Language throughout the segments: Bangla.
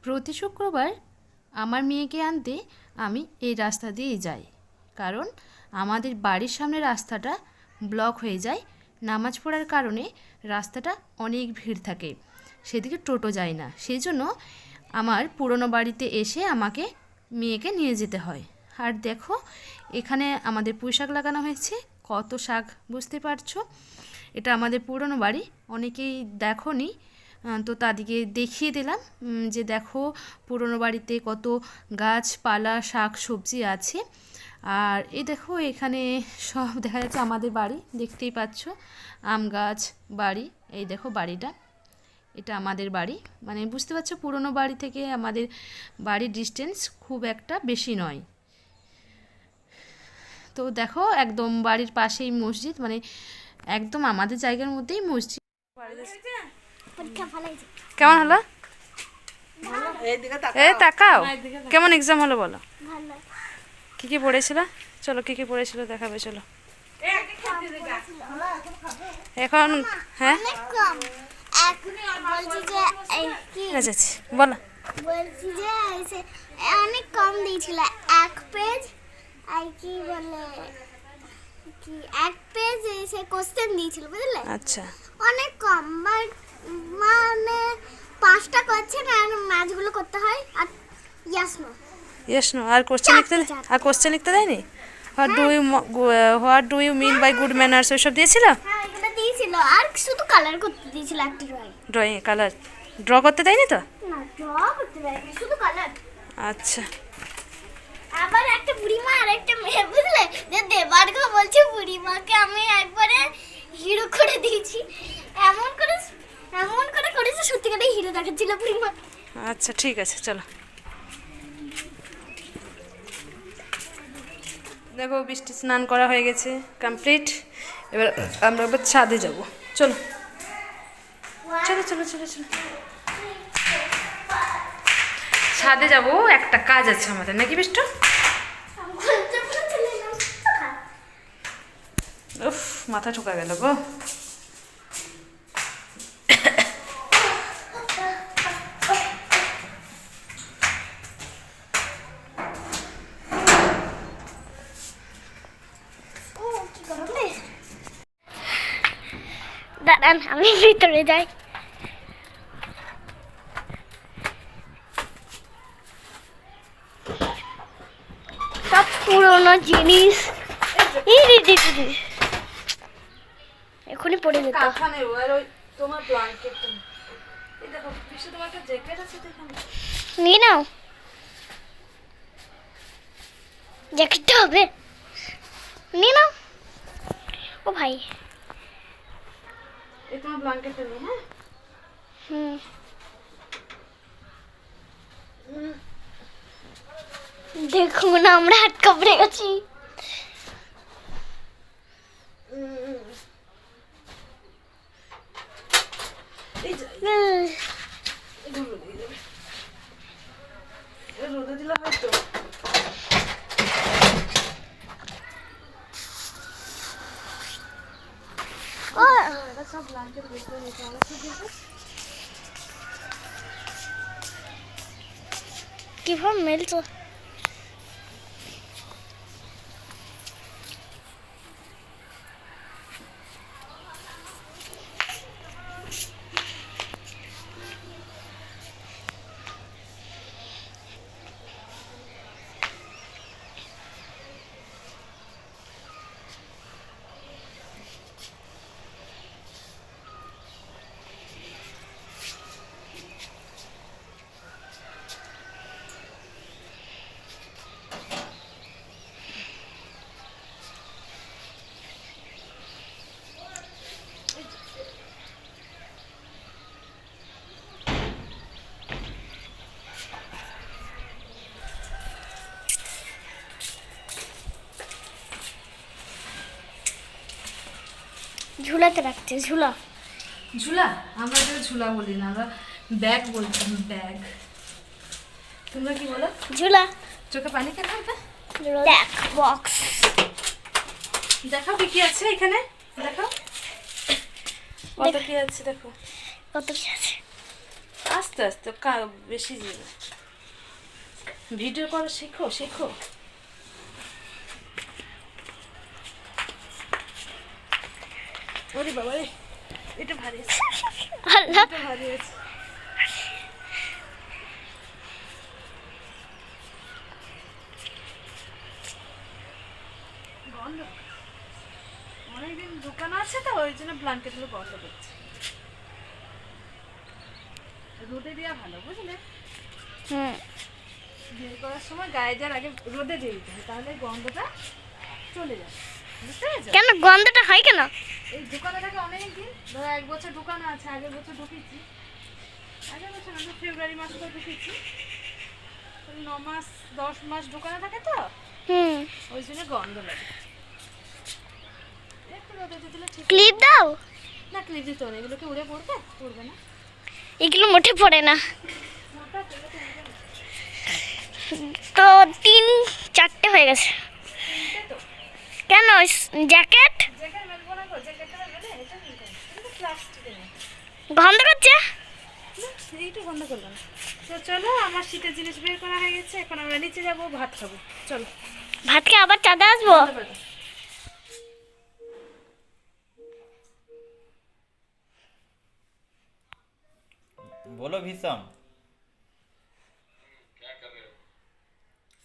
প্রতি শুক্রবার আমার মেয়েকে আনতে আমি এই রাস্তা দিয়েই যাই, কারণ আমাদের বাড়ির সামনে রাস্তাটা ব্লক হয়ে যায়। নামাজ পড়ার কারণে রাস্তাটা অনেক ভিড় থাকে, সেদিকে টোটো যায় না। সেই জন্য আমার পুরনো বাড়িতে এসে আমাকে মেয়েকে নিয়ে যেতে হয়। আর দেখো, এখানে আমাদের পুঁই শাক লাগানো হয়েছে। কত শাক বুঝতে পারছো। এটা আমাদের পুরনো বাড়ি, অনেকেই দেখোনি, তো তাদেরকে দেখিয়ে দিলাম যে দেখো পুরনো বাড়িতে কত গাছপালা শাক সবজি আছে। আর এই দেখো এখানে সব দেখা যাচ্ছে আমাদের বাড়ি, দেখতেই পাচ্ছ আম গাছ বাড়ি। এই দেখো বাড়িটা, এটা আমাদের বাড়ি। মানে বুঝতে পারছো পুরনো বাড়ি থেকে আমাদের বাড়ির ডিস্টেন্স খুব একটা বেশি নয়। তো দেখো একদম বাড়ির পাশেই মসজিদ, মানে একদম আমাদের জায়গার মধ্যেই মসজিদ। কেমন হলো? তাকাও, কেমন এক্সাম হলো বলো? কি কি পড়েছিল? চলো কি কি পড়েছিল দেখাবে, চলো এখন। হ্যাঁ বলো। বলছি যে অনেক কম দিয়েছিল, এক পেজ আর কি বলে কি এক পেজ এসে কোশ্চেন দিয়েছিল, বুঝলে? আচ্ছা, অনেক কম, মানে 5টা কোশ্চেন আর ম্যাথগুলো করতে হয় আর ইয়েস নো। ইয়েস নো আর কোশ্চেন লিখতে দেয়নি? What do you mean by good manners ওইসব দিয়েছিল? হ্যাঁ এগুলো দিয়েছিল, আর শুধু কালার করতে দিয়েছিল একটা ড্রয়িং কালার ড্র করতে দেয়নি তো? না, ড্র করতে দেয়নি, শুধু কালার। আচ্ছা, আবার একটা বুড়িমা আর একটা মেয়ে, বুঝলে, যে দেবার্ঘ বলছে বুড়িমাকে আমি একবারে হিরো করে দিয়েছি, এমন করে করেছে, সত্যি করে হিরো দেখাচ্ছিল বুড়িমা। আচ্ছা ঠিক আছে, চলো। দেখো বৃষ্টি স্নান করা হয়ে গেছে, কমপ্লিট। এবার আমরা আবার ছাদে যাব, চলো চলো চলো চলো চলো। ছাদে যাব, একটা কাজ আছে আমাদের, নাকি বিষ্টু? উফ, মাথা ঠোকা গেল গো। দাঁড়ান আমি ভিতরে যাই। সব পুরোনো জিনিস, এখনই পড়ে যেত। তোমার ব্ল্যাঙ্কেট, এই দেখো বিশু, তোমার একটা জ্যাকেট আছে দেখো, নিয়ে নাও, জ্যাকেটটা হবে, নিয়ে নাও। ও ভাই, এই তোমার ব্ল্যাঙ্কেটটা নিয়ে। হ্যাঁ, দেখুন আমরা আটকা পড়ে গেছি। রোদে দিলে হয়তো। সব ব্ল্যাঙ্কেট বের করে নিতে হবে। কিভাবে মেলছো? ঝুলাতে রাখছে, ঝুলা। ঝুলা? আমরা যেটা ঝুলা বলি না, আমরা ব্যাগ বলছি, ব্যাগ। তোমরা কি বলো? ঝুলা। চোখে পানি কেন হবে? দেখ বক্স, দেখো কি কি আছে এখানে, দেখো কত কি আছে, দেখো কত কি আছে। আস্তে আস্তে বেশি যাবে। ভিডিও করা শেখো শেখো। ওরে বাবা রে, এটা ভারী আছে, আল্লাহ এটা ভারী আছে। গন্ধ অনেকদিন দোকান আছে তো ওই জন্য ব্ল্যাঙ্কেটগুলো বন্ধ করছে। রোদে দেওয়া ভালো বুঝলে, হুম বের করার সময় গায়ে যার আগে রোদে দিয়ে দিতে হয়, তাহলে গন্ধটা চলে যাবে, বুঝতে পেরেছো? কেন গন্ধটা হয় কেন? এই দোকানে থাকে অনেকদিন, ধরো 1 বছর দোকানে আছে, আগের বছর ঢুকেছি, আগের বছর আমি ফেব্রুয়ারি মাস করে ঢুকেছি, 9 মাস 10 মাস দোকানে থাকে তো হুম ওই জন্য গন্ধ লাগে। একটু রোদে দিয়ে দিলে ঠিক। ক্লিপ দাও। না ক্লিপ দিতে হবে না, এগুলোকে উড়ে পড়বে, পড়বে না। এগুলো মোটে পড়ে না মোটা তেলে তো উড়বে না। তো 3-4টে হয়ে গেছে। তিনটে তো কেন জ্যাকেট জ্যাকেট মেলবো না, জ্যাকেটটা মেলবে না, এটা মেলবে না, এটা তো প্লাস্টিকের। গন্ধ করছে? এইটা বন্ধ করলাম। তো চলো, আমার শীতের জিনিস বের করা হয়ে গেছে, এখন আমরা নিচে যাবো, ভাত খাবো। চলো ভাতকে আবার চাঁদা আসবো। বন্ধ করে দাও। बोलो भीषम। क्या कर रहे हो?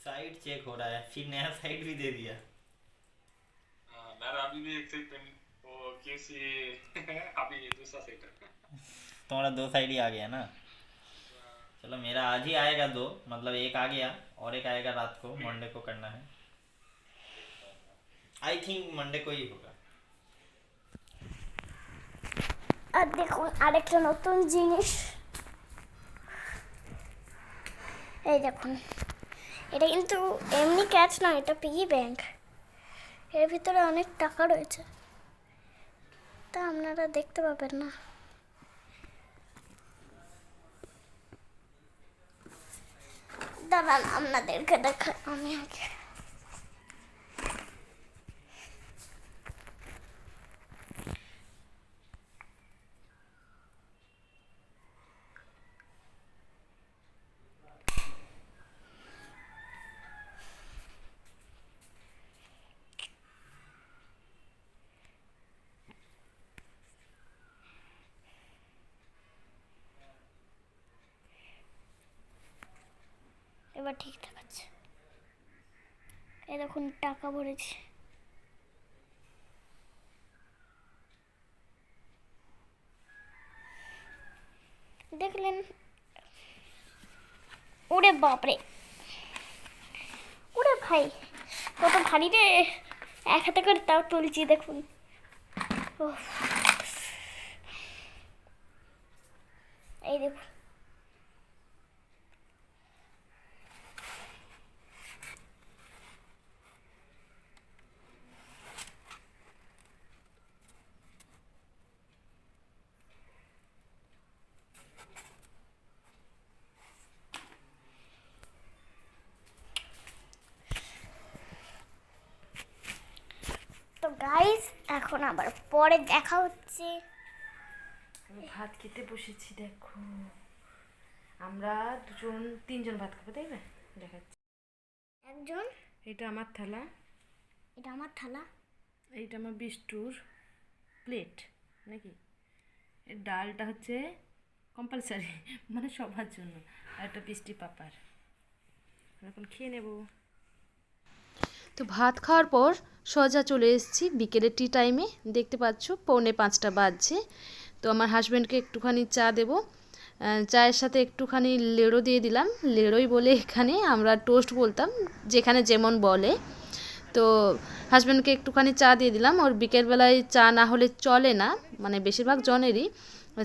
साइट चेक हो रहा है, फिर नया साइट भी दे दिया। मेरा अभी भी एक सेट वो कैसे अभी दूसरा सेट है। तुम्हारा 2 साइड ही आ गया ना। चलो मेरा आज ही आएगा 2, मतलब एक आ गया और एक आएगा रात को, मंडे को करना है। आई थिंक मंडे को ही होगा। আর দেখুন আরেকটা নতুন জিনিস, এই দেখুন, এটা কিন্তু এমনি ক্যাচ না, এটা পিগি ব্যাংক। এর ভিতরে অনেক টাকা রয়েছে, তা আপনারা দেখতে পাবেন না। দাঁড়ান আপনাদেরকে দেখা আমি আগে। এবার ঠিক দেখাচ্ছে, এই দেখুন টাকা ভরেছি। দেখলেন? ওরে বাপরে, ওরে ভাই কত ভারী রে, এক হাতে করে তাও তুলছি দেখুন। উফ। এই দেখুন, তো গাইস এখন আবার পরে দেখা হচ্ছে। আমি ভাত খেতে বসেছি, দেখো আমরা 2-3জন ভাত খাবো, তাই না? দেখাচ্ছি, একজন, এটা আমার থালা, এটা আমার থালা, এইটা আমার বিষ্টুর প্লেট নাকি, এর ডালটা হচ্ছে কম্পালসারি, মানে সবার জন্য, আর একটা বৃষ্টি পাপার। এখন খেয়ে নেব। তো ভাত খাওয়ার পর সোজা চলে এসেছি বিকেলের টি টাইমে, দেখতে পাচ্ছ 4:45 বাজছে। তো আমার হাজব্যান্ডকে একটুখানি চা দেবো, চায়ের সাথে একটুখানি লেড়ো দিয়ে দিলাম, লেড়োই বলে এখানে, আমরা টোস্ট বলতাম যেখানে যেমন বলে। তো হাজব্যান্ডকে একটুখানি চা দিয়ে দিলাম, ওর বিকেলবেলায় চা না হলে চলে না, মানে বেশিরভাগ জনেরই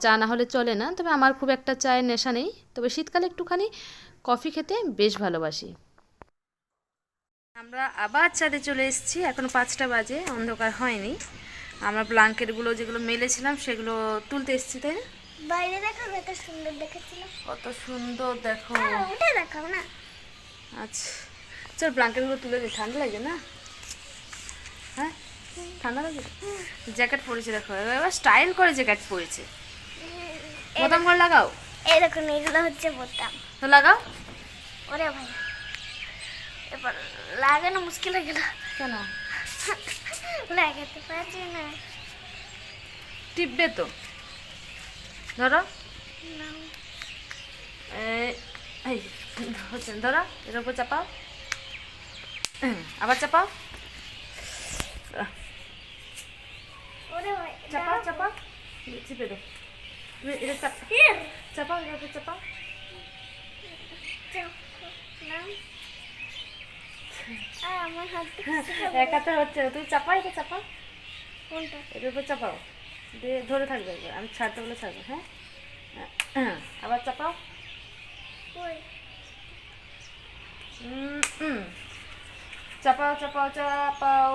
চা না হলে চলে না, তবে আমার খুব একটা চায়ের নেশা নেই, তবে শীতকালে একটুখানি কফি খেতে বেশ ভালোবাসি। আমরা আবার ছাদে চলে এসেছি, এখন 5টা বাজে, অন্ধকার হয়নি। আমরা ব্ল্যাঙ্কেটগুলো যেগুলো মেলেছিলাম সেগুলো তুলতে এসেছি, তাই না? বাইরে দেখো কত সুন্দর দেখেছিল, কত সুন্দর দেখো। ওটা দেখাও না। আচ্ছা চল ব্ল্যাঙ্কেটগুলো তুলে দিই, ঠান্ডা লাগে না? হ্যাঁ ঠান্ডা লাগে। জ্যাকেট পরেছে দেখো, এবার স্টাইল করে জ্যাকেট পরেছে, বোতাম করে লাগাও। এই দেখুন এইগুলো হচ্ছে বোতাম। তো লাগাও। ওরে ভাই এবার লাগানো মুশকিল হয়ে গেল, কেন? লাগাতে পারছি না। টিপবে তো, ধরো। না। এই হচ্ছে, ধরো এর উপর চাপাও, আবার চাপাও, ওরে ভাই চাপাও চাপাও, চিপে দে। তুমি এটা চাপাও, এর উপর চাপাও। আমার হাত এক হাতে হচ্ছে না, তুমি চাপাও, এটা চাপাও, কোনটা? এর উপর চাপাও, দিয়ে ধরে থাকবে একবার, আমি ছাড়তে বলে ছাড়বো। হ্যাঁ, আবার চাপাও। কই? চাপাও চাপাও চাপাও,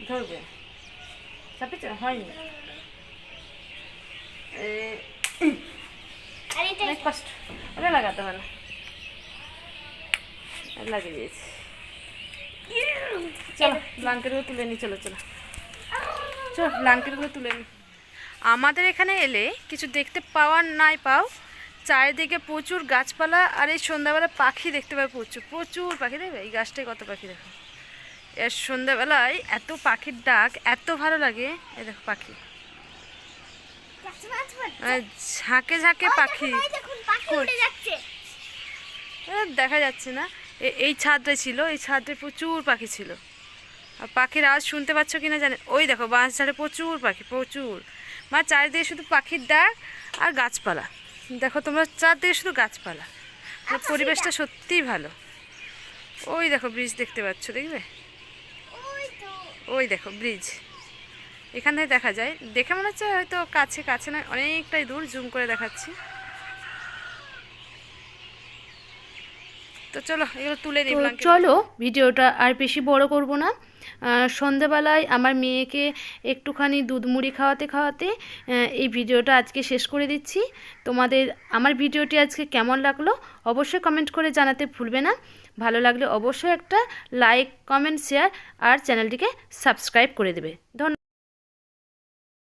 ধরবে। চাপিছ? হয়নি। আর এটা অনেক কষ্ট, ওটা লাগাতে হবে না, লাগিয়ে দিয়েছি। চলো ব্ল্যাঙ্কেটগুলো তুলে নিই, চলো চলো চলো ব্ল্যাঙ্কেটগুলো তুলে নিই। আমাদের এখানে এলে কিছু দেখতে পাওয়ার নাই পাও, চারিদিকে প্রচুর গাছপালা, আর এই সন্ধ্যাবেলা পাখি দেখতে পাবে, প্রচুর প্রচুর পাখি। দেখবে এই গাছটায় কত পাখি, দেখো। এর সন্ধ্যাবেলায় এত পাখির ডাক, এত ভালো লাগে। এই দেখো পাখি, ঝাঁকে ঝাঁকে পাখি। দেখুন পাখি উড়ে যাচ্ছে। দেখা যাচ্ছে না, এই ছাদটায় ছিল, এই ছাদটায় প্রচুর পাখি ছিল। আর পাখির আওয়াজ শুনতে পাচ্ছ কিনা জানি, ওই দেখো বাঁশ ঝাড়ে প্রচুর পাখি, প্রচুর। মা চারিদিকে শুধু পাখির ডাক আর গাছপালা, দেখো তোমরা চারদিকে শুধু গাছপালা, আর পরিবেশটা সত্যিই ভালো। ওই দেখো ব্রিজ দেখতে পাচ্ছ, দেখবে ওই তো ওই দেখো ব্রিজ, এখান থেকে দেখা যায়। দেখে মনে হচ্ছে হয়তো কাছে, কাছে নয়, অনেকটাই দূর, জুম করে দেখাচ্ছি। তো চলো এগুলো তুলে দিই। চলো ভিডিওটা আর বেশি বড় করব না। সন্ধেবেলায় আমার মেয়েকে একটুখানি দুধ মুড়ি খাওয়াতে খাওয়াতে এই ভিডিওটা আজকে শেষ করে দিচ্ছি। তোমাদের আমার ভিডিওটি আজকে কেমন লাগলো অবশ্যই কমেন্ট করে জানাতে ভুলবে না। ভালো লাগলে অবশ্যই একটা লাইক, কমেন্ট, শেয়ার আর চ্যানেলটিকে সাবস্ক্রাইব করে দেবে। ধন্যবাদ।